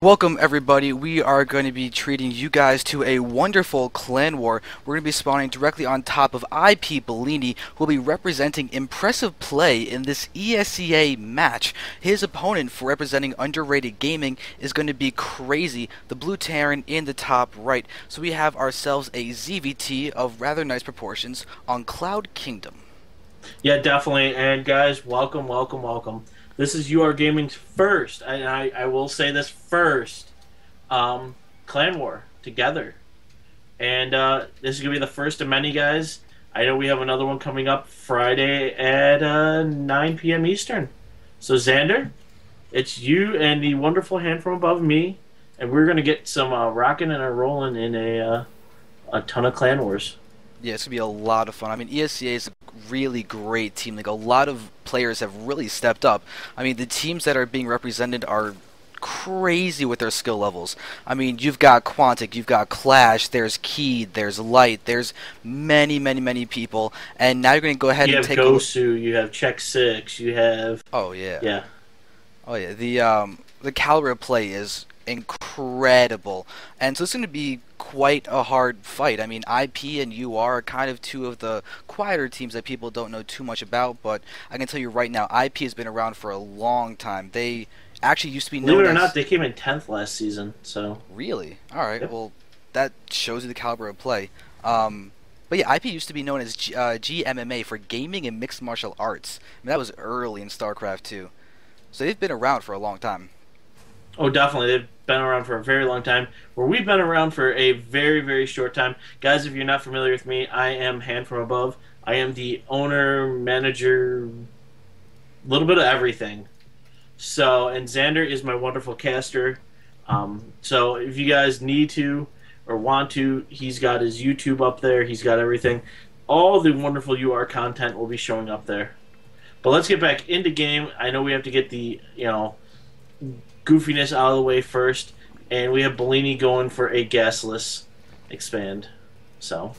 Welcome everybody, we are going to be treating you guys to a wonderful clan war. We're going to be spawning directly on top of IP Bellini, who will be representing impressive play in this ESEA match. His opponent for representing underrated gaming is going to be Crazy, the blue Terran in the top right. So we have ourselves a ZVT of rather nice proportions on Cloud Kingdom. Yeah, definitely. And guys, welcome, welcome, welcome. This is You Are Gaming's first, and I will say this first, clan war together. And this is going to be the first of many, guys. I know we have another one coming up Friday at 9 p.m. Eastern. So, Xander, it's you and the wonderful hand from above me, and we're going to get some rocking and rolling in a ton of clan wars. Yeah, it's going to be a lot of fun. I mean, ESEA is a really great team. Like, a lot of players have really stepped up. I mean, the teams that are being represented are crazy with their skill levels. I mean, you've got Quantic, you've got Clash, there's Key, there's Light, there's many people. And now you're going to go ahead You and have take Gosu, you have Check 6, you have... Oh, yeah. Yeah. Oh, yeah. The caliber of play is incredible, and so it's going to be quite a hard fight. I mean, IP and UR are kind of two of the quieter teams that people don't know too much about, but I can tell you right now, IP has been around for a long time. They actually used to be known Believe it or as... not, they came in 10th last season, so... Really? Alright, Yep. well, that shows you the caliber of play. But yeah, IP used to be known as GMMA for Gaming and Mixed Martial Arts. I mean, that was early in Starcraft too. So they've been around for a long time. Oh, definitely. They've been around for a very long time, where we've been around for a very, very short time. Guys, if you're not familiar with me, I am Hand from Above. I am the owner, manager, a little bit of everything. So, and Xander is my wonderful caster. So if you guys need to or want to, he's got his YouTube up there. He's got everything. All the wonderful UR content will be showing up there. But let's get back into game. I know we have to get the, goofiness out of the way first, and we have Bellini going for a gasless expand. So,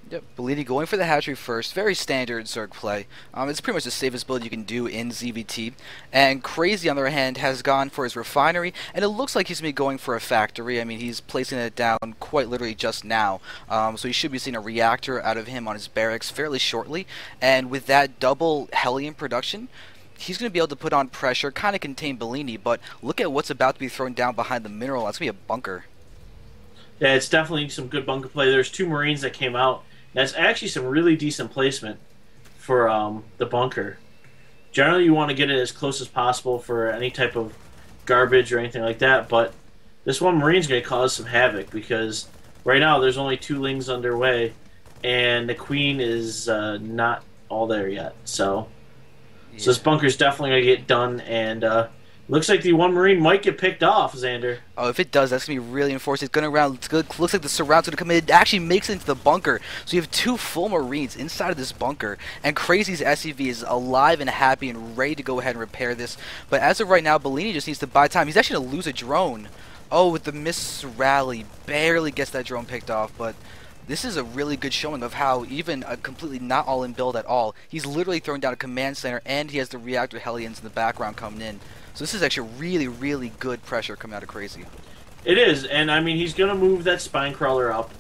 Yep, Bellini going for the hatchery first. Very standard Zerg play. It's pretty much the safest build you can do in ZVT. And Crazy, on the other hand, has gone for his refinery, and it looks like he's going to be going for a factory. I mean, he's placing it down quite literally just now. So he should be seeing a reactor out of him on his barracks fairly shortly. And with that double Hellion production, he's going to be able to put on pressure, kind of contain Bellini, but look at what's about to be thrown down behind the mineral. That's going to be a bunker. yeah, it's definitely some good bunker play. There's two Marines that came out. That's actually some really decent placement for the bunker. Generally, you want to get it as close as possible for any type of garbage or anything like that, but this one Marine's going to cause some havoc because right now there's only two Lings underway, and the Queen is not all there yet. So this bunker's definitely going to get done, and looks like the one Marine might get picked off, Xander. Oh, if it does, that's going to be really enforced. It's going to round. Looks like the surround's going to come in. It actually makes it into the bunker. So you have two full Marines inside of this bunker. And Crazy's SCV is alive and happy and ready to go ahead and repair this. But as of right now, Bellini just needs to buy time. He's actually going to lose a drone. Oh, with the miss rally. Barely gets that drone picked off. But this is a really good showing of how even a completely not all-in build at all, he's literally throwing down a command center, and he has the reactor Hellions in the background coming in. So this is actually really good pressure coming out of Crazy. It is, and I mean, he's going to move that spine crawler up,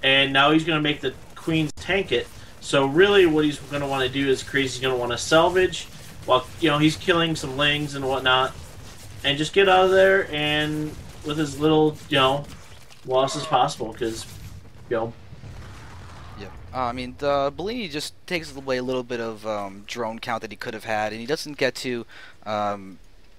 and now he's going to make the Queens tank it. So really what he's going to want to do is Crazy's going to want to salvage while, he's killing some Lings and whatnot, and just get out of there and with as little, loss as possible, because, Yeah. I mean, the Bellini just takes away a little bit of drone count that he could have had, and he doesn't get to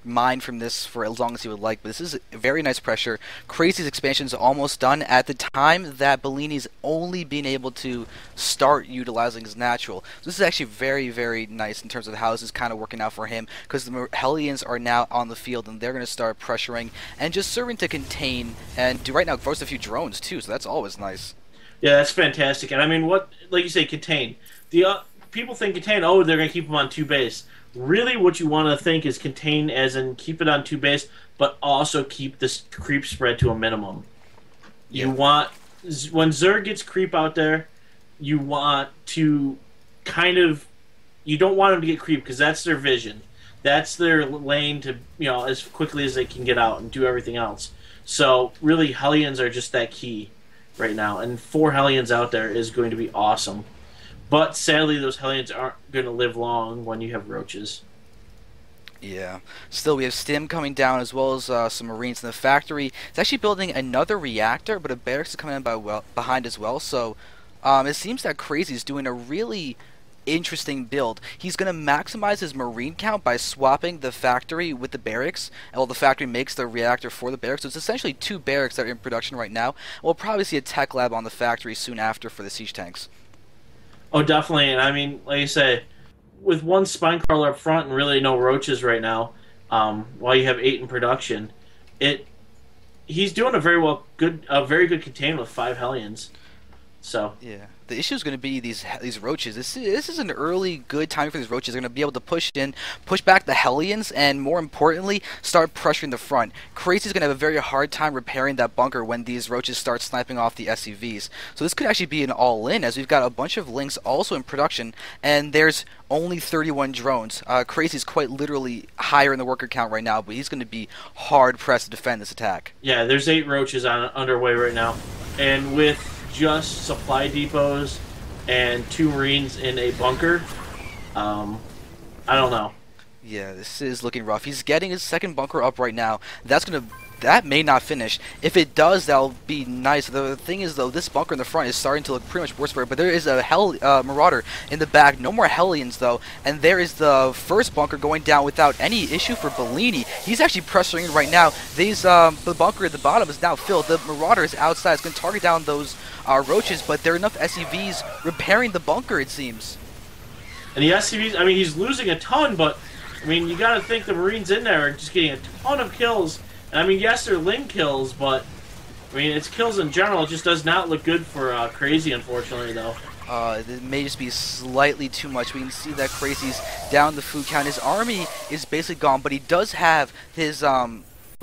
mine from this for as long as he would like, but this is very nice pressure. Crazy's expansion is almost done at the time that Bellini's only being able to start utilizing his natural. So this is actually very nice in terms of how this is kind of working out for him, because the Hellions are now on the field and they're going to start pressuring and just serving to contain and do right now force a few drones too, so that's always nice. yeah, that's fantastic. And I mean, like you say, contain. People think contain, oh, they're going to keep him on 2 base. Really, what you want to think is contain as in keep it on 2 base, but also keep this creep spread to a minimum. Yeah. You want, when Zerg gets creep out there, you want to you don't want them to get creep because that's their vision. That's their lane to, as quickly as they can get out and do everything else. So really, Hellions are just that key right now, and 4 Hellions out there is going to be awesome. But sadly, those Hellions aren't going to live long when you have roaches. Yeah. Still, we have Stim coming down as well as some Marines in the factory. It's actually building another reactor, but a barracks is coming in behind as well. So it seems that Crazy is doing a really interesting build. He's going to maximize his Marine count by swapping the factory with the barracks. Well, the factory makes the reactor for the barracks. So it's essentially 2 barracks that are in production right now. We'll probably see a tech lab on the factory soon after for the siege tanks. Oh, definitely. And I mean, like you say, with 1 spine crawler up front and really no roaches right now, while you have 8 in production, it he's doing a very good containment with 5 Hellions. So Yeah. The issue is going to be these roaches. This is an early good time for these roaches. They're going to be able to push back the Hellions, and more importantly, start pressuring the front. Crazy's going to have a very hard time repairing that bunker when these roaches start sniping off the SCVs. So this could actually be an all-in, as we've got a bunch of links also in production, and there's only 31 drones. Crazy's quite literally higher in the worker count right now, but he's going to be hard-pressed to defend this attack. yeah, there's 8 roaches underway right now, and with just supply depots and 2 Marines in a bunker, I don't know. Yeah, this is looking rough. He's getting his second bunker up right now. That may not finish. If it does, that'll be nice. The thing is, though, this bunker in the front is starting to look pretty much worse for it. But there is a Marauder in the back. No more Hellions, though. And there is the first bunker going down without any issue for Bellini. He's actually pressuring in right now. The bunker at the bottom is now filled. The Marauder is outside. It's going to target down those roaches, but there are enough SCVs repairing the bunker, it seems. And the SCVs, I mean, he's losing a ton, but I mean, you got to think the Marines in there are just getting a ton of kills. And I mean, yes, they're Ling kills, but I mean, it's kills in general. It just does not look good for Crazy, unfortunately, though. It may just be slightly too much. We can see that Crazy's down the food count. His army is basically gone, but he does have his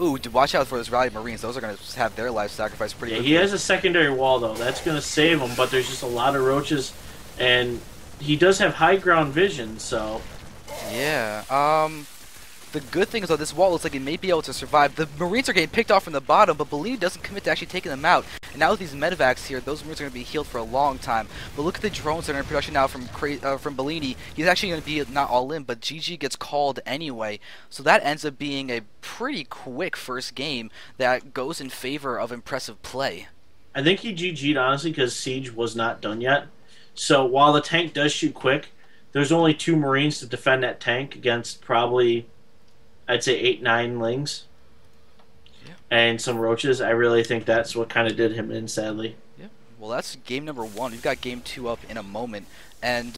Ooh, watch out for those rally Marines. Those are going to have their lives sacrificed pretty quickly. He has a secondary wall, though. That's going to save him, but there's just a lot of roaches, and he does have high ground vision, so... Yeah, the good thing is, though, this wall looks like it may be able to survive. The Marines are getting picked off from the bottom, but Bellini doesn't commit to actually taking them out. And now with these medevacs here, those Marines are going to be healed for a long time. But look at the drones that are in production now from Bellini. He's actually going to be not all in, but GG gets called anyway. So that ends up being a pretty quick first game that goes in favor of impressive play. I think he GG'd, honestly, because Siege was not done yet. So while the tank does shoot quick, there's only 2 Marines to defend that tank against probably... I'd say 8, 9 Lings. Yeah. And some roaches. I really think that's what kind of did him in, sadly. Yeah. Well, that's game number 1. We've got game 2 up in a moment. And